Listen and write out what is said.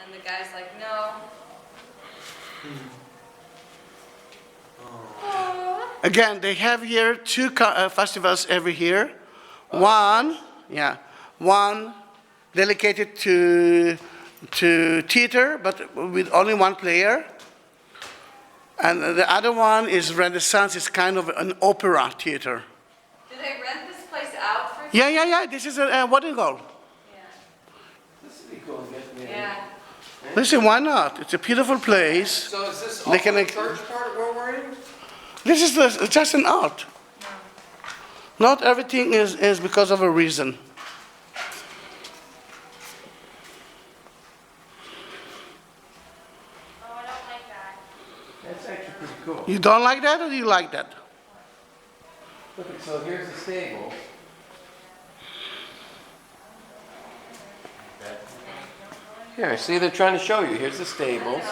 And the guy's like, no. Again, they have here two festivals every year. One dedicated to theater, but with only one player. And the other one is Renaissance. It's kind of an opera theater. Do they rent this place out for? Yeah. This is a what do you call? Yeah. This would be cool to get me. Yeah. Listen, why not? It's a beautiful place. So is this They also can the ex- church part where we're in? This is just an art. Not everything is because of a reason. Oh, I don't like that. That's actually pretty cool. You don't like that, or do you like that? Look, so here's the stable. Here, see, they're trying to show you. Here's the stables.